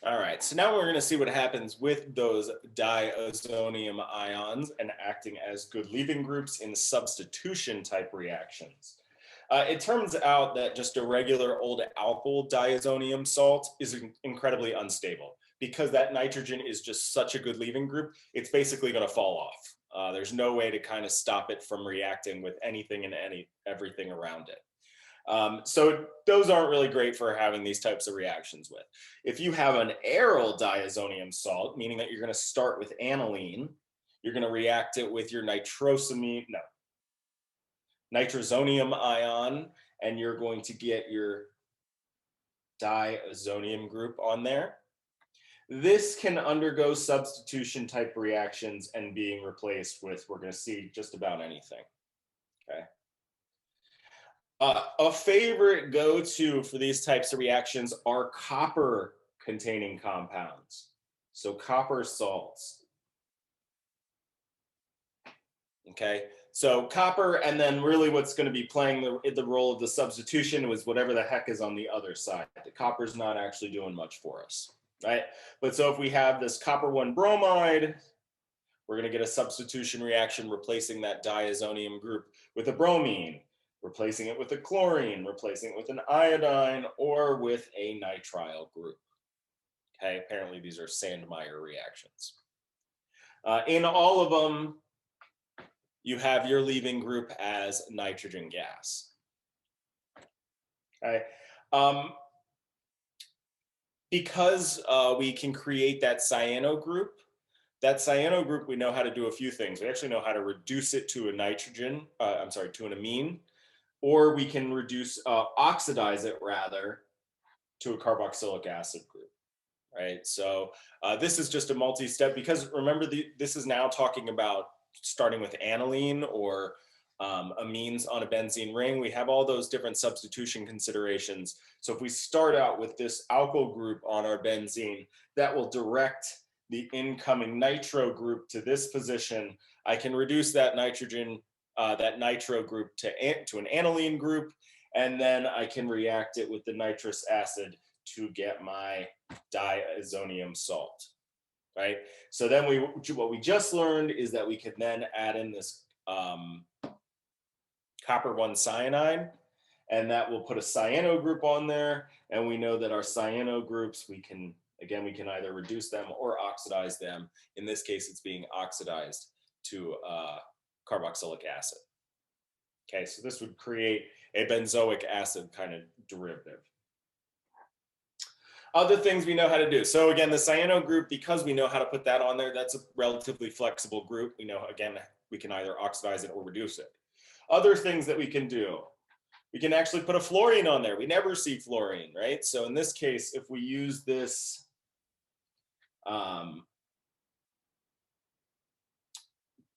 All right, so now we're going to see what happens with those diazonium ions and acting as good leaving groups in substitution type reactions. It turns out that just a regular old alkyl diazonium salt is incredibly unstable because that nitrogen is just such a good leaving group. It's basically going to fall off. There's no way to kind of stop it from reacting with anything and everything around it. So those aren't really great for having these types of reactions with. If you have an aryl diazonium salt, meaning that you're going to start with aniline, you're going to react it with your nitrosonium ion, and you're going to get your diazonium group on there. This can undergo substitution type reactions and being replaced with, we're going to see, just about anything. Okay. A favorite go-to for these types of reactions are copper-containing compounds. So copper salts. Okay, so copper, and then really what's going to be playing the role of the substitution was whatever the heck is on the other side. The copper's not actually doing much for us, right? But so if we have this copper 1 bromide, we're going to get a substitution reaction replacing that diazonium group with a bromine, replacing it with a chlorine, replacing it with an iodine, or with a nitrile group. Okay, apparently these are Sandmeyer reactions. In all of them, you have your leaving group as nitrogen gas. Okay, because we can create that cyano group, we know how to do a few things. We actually know how to reduce it to a nitrogen, to an amine, or we can oxidize it rather to a carboxylic acid group, right? So this is just a multi-step because remember, this is now talking about starting with aniline or amines on a benzene ring. We have all those different substitution considerations. So if we start out with this alkyl group on our benzene, that will direct the incoming nitro group to this position. I can reduce that nitrogen, that nitro group to an aniline group, and then I can react it with the nitrous acid to get my diazonium salt, right? So then what we just learned is that we can then add in this copper 1 cyanide, and that will put a cyano group on there. And we know that our cyano groups, we can either reduce them or oxidize them. In this case, it's being oxidized to carboxylic acid. Okay, so this would create a benzoic acid kind of derivative. Other things we know how to do. So again, the cyano group, because we know how to put that on there, that's a relatively flexible group. We know, again, we can either oxidize it or reduce it. Other things that we can do, we can actually put a fluorine on there. We never see fluorine, right? So in this case, if we use this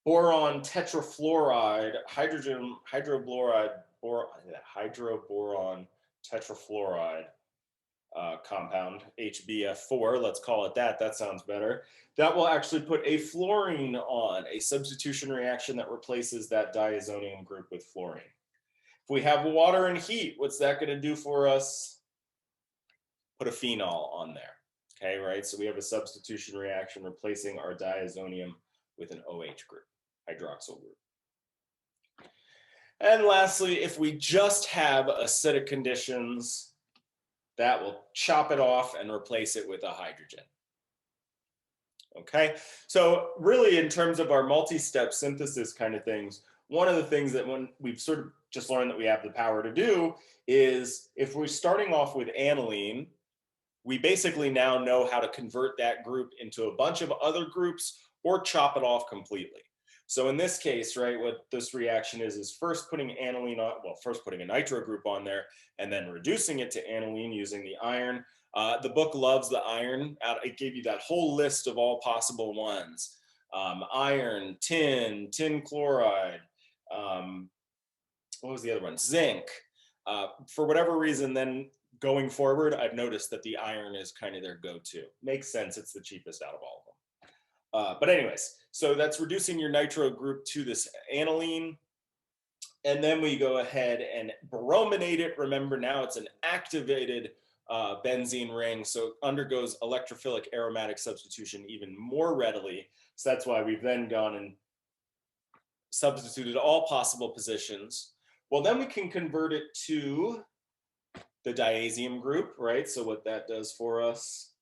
boron tetrafluoride, hydroboron tetrafluoride compound, HBF4, let's call it that. That sounds better. That will actually put a fluorine on, a substitution reaction that replaces that diazonium group with fluorine. If we have water and heat, what's that going to do for us? Put a phenol on there. Okay, right? So we have a substitution reaction replacing our diazonium with an OH group, hydroxyl group. And lastly, if we just have acidic conditions, that will chop it off and replace it with a hydrogen. Okay, so really in terms of our multi-step synthesis kind of things, one of the things that when we've sort of just learned that we have the power to do is if we're starting off with aniline, we basically now know how to convert that group into a bunch of other groups or chop it off completely. So in this case, right, what this reaction is first putting aniline on, well, first putting a nitro group on there and then reducing it to aniline using the iron. The book loves the iron. It gave you that whole list of all possible ones. Iron, tin chloride, what was the other one? Zinc. For whatever reason, then going forward, I've noticed that the iron is kind of their go-to. Makes sense, it's the cheapest out of all of them. But anyways, so that's reducing your nitro group to this aniline. And then we go ahead and brominate it. Remember, now it's an activated benzene ring, so it undergoes electrophilic aromatic substitution even more readily. So that's why we've then gone and substituted all possible positions. Well, then we can convert it to the diazium group, right? So what that does for us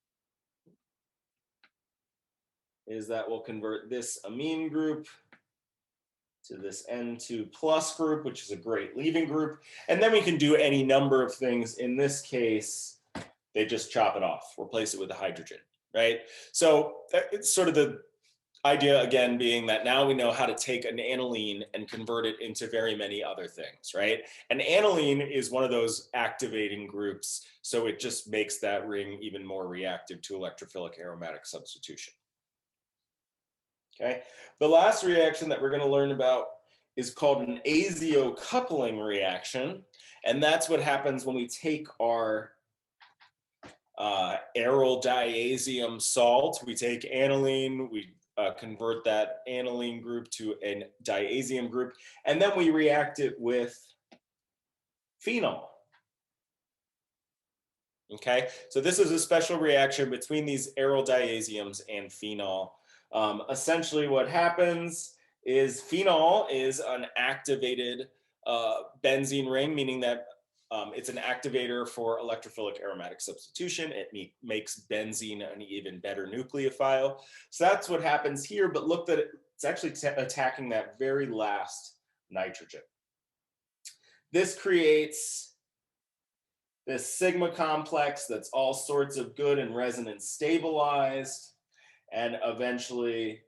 is that we'll convert this amine group to this N2 plus group, which is a great leaving group. And then we can do any number of things. In this case, they just chop it off, replace it with a hydrogen, right? So it's sort of the idea again being that now we know how to take an aniline and convert it into very many other things, right? An aniline is one of those activating groups, so it just makes that ring even more reactive to electrophilic aromatic substitution. Okay, the last reaction that we're going to learn about is called an Azio coupling reaction, and that's what happens when we take our aryl diazium salt. We take aniline, we convert that aniline group to a diazium group, and then we react it with phenol. Okay, so this is a special reaction between these aryl diaziums and phenol. Essentially what happens is phenol is an activated benzene ring, meaning that it's an activator for electrophilic aromatic substitution. It makes benzene an even better nucleophile. So that's what happens here, but look that it's actually attacking that very last nitrogen. This creates this sigma complex that's all sorts of good and resonance stabilized. And eventually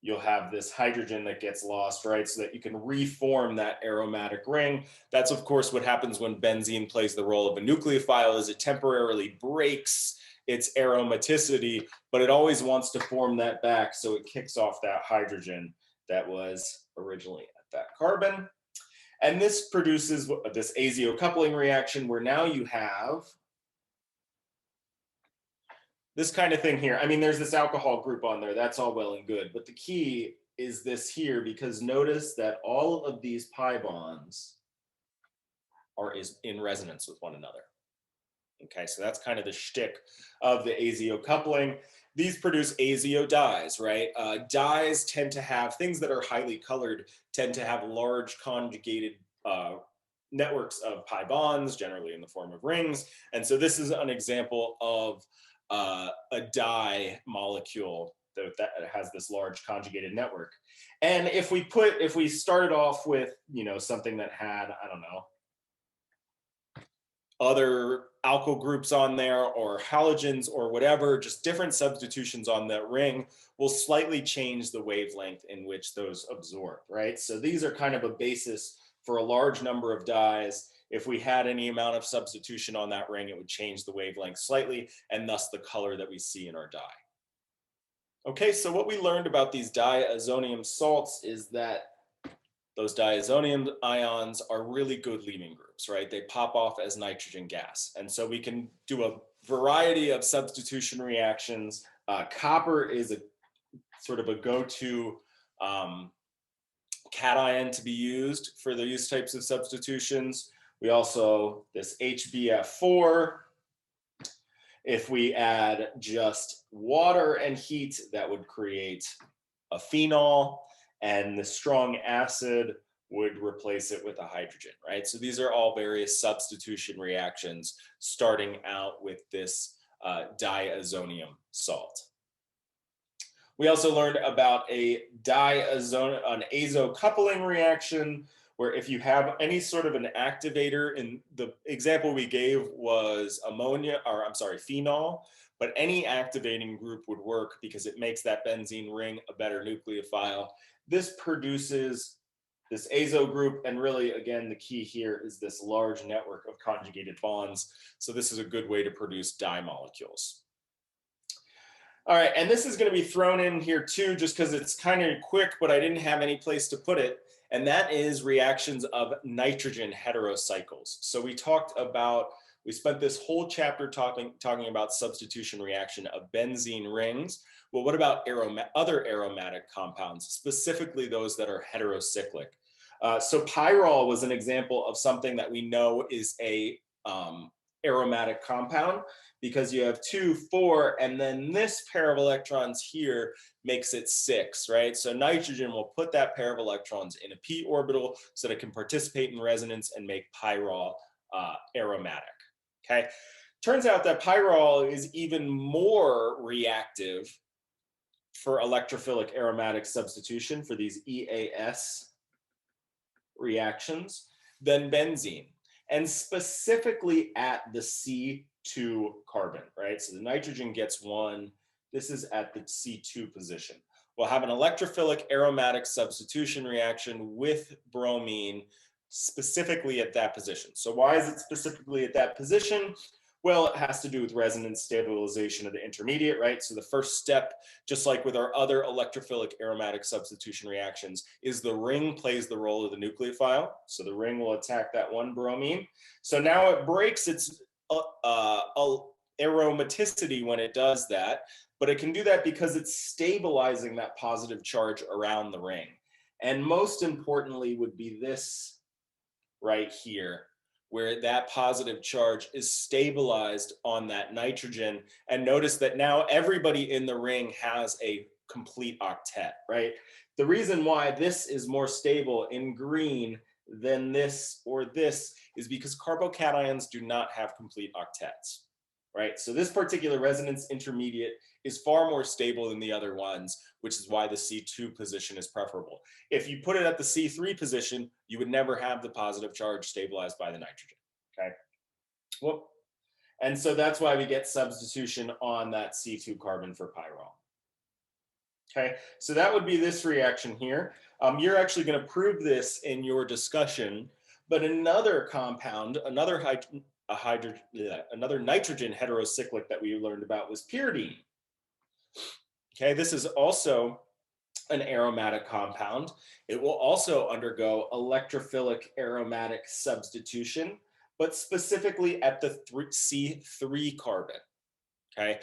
you'll have this hydrogen that gets lost, right? So that you can reform that aromatic ring. That's of course what happens when benzene plays the role of a nucleophile, is it temporarily breaks its aromaticity, but it always wants to form that back. So it kicks off that hydrogen that was originally at that carbon. And this produces this Azio coupling reaction where now you have this kind of thing here. I mean, there's this alcohol group on there. That's all well and good. But the key is this here, because notice that all of these pi bonds are in resonance with one another. Okay, so that's kind of the shtick of the Azio coupling. These produce Azio dyes, right? Dyes tend to have things that are highly colored, tend to have large conjugated networks of pi bonds, generally in the form of rings. And so this is an example of a dye molecule that has this large conjugated network. And if we started off with, you know, something that had, I don't know, other alkyl groups on there or halogens or whatever, just different substitutions on that ring will slightly change the wavelength in which those absorb, right? So these are kind of a basis for a large number of dyes. If we had any amount of substitution on that ring, it would change the wavelength slightly and thus the color that we see in our dye. Okay, so what we learned about these diazonium salts is that those diazonium ions are really good leaving groups, right? They pop off as nitrogen gas. And so we can do a variety of substitution reactions. Copper is a sort of a go-to cation to be used for these types of substitutions. We also, this HBF4, if we add just water and heat, that would create a phenol, and the strong acid would replace it with a hydrogen, right? So these are all various substitution reactions starting out with this diazonium salt. We also learned about an azo coupling reaction, where if you have any sort of an activator, and the example we gave was phenol, but any activating group would work because it makes that benzene ring a better nucleophile. This produces this azo group, and really, again, the key here is this large network of conjugated bonds. So this is a good way to produce dye molecules. All right, and this is going to be thrown in here too, just because it's kind of quick, but I didn't have any place to put it, and that is reactions of nitrogen heterocycles. So we spent this whole chapter talking about substitution reaction of benzene rings. Well, what about other aromatic compounds, specifically those that are heterocyclic? So pyrrole was an example of something that we know is a aromatic compound because you have 2, 4, and then this pair of electrons here makes it 6, right? So nitrogen will put that pair of electrons in a p orbital so that it can participate in resonance and make pyrrole aromatic, okay? Turns out that pyrrole is even more reactive for electrophilic aromatic substitution for these EAS reactions than benzene, and specifically at the C2 carbon, right? So the nitrogen gets 1. This is at the C2 position. We'll have an electrophilic aromatic substitution reaction with bromine specifically at that position. So why is it specifically at that position? Well, it has to do with resonance stabilization of the intermediate, right? So the first step, just like with our other electrophilic aromatic substitution reactions, is the ring plays the role of the nucleophile. So the ring will attack that one bromine. So now it breaks its aromaticity when it does that, but it can do that because it's stabilizing that positive charge around the ring. And most importantly would be this right here, where that positive charge is stabilized on that nitrogen. And notice that now everybody in the ring has a complete octet, right? The reason why this is more stable in green than this or this is because carbocations do not have complete octets, right? So this particular resonance intermediate is far more stable than the other ones, which is why the C2 position is preferable. If you put it at the C3 position, you would never have the positive charge stabilized by the nitrogen, okay? Whoop. And so that's why we get substitution on that C2 carbon for pyrrole. Okay, so that would be this reaction here. You're actually going to prove this in your discussion, but another compound, another nitrogen heterocyclic that we learned about was pyridine. Okay, this is also an aromatic compound. It will also undergo electrophilic aromatic substitution, but specifically at the C3 carbon. Okay,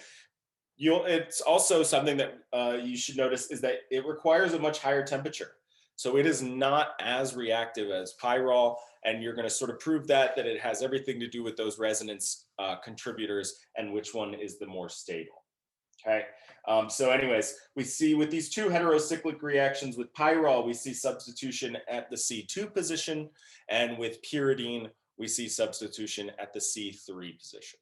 it's also something that you should notice is that it requires a much higher temperature. So it is not as reactive as pyrrole, and you're going to sort of prove that it has everything to do with those resonance contributors and which one is the more stable. Okay, so anyways, we see with these two heterocyclic reactions with pyrrole, we see substitution at the C2 position, and with pyridine, we see substitution at the C3 position.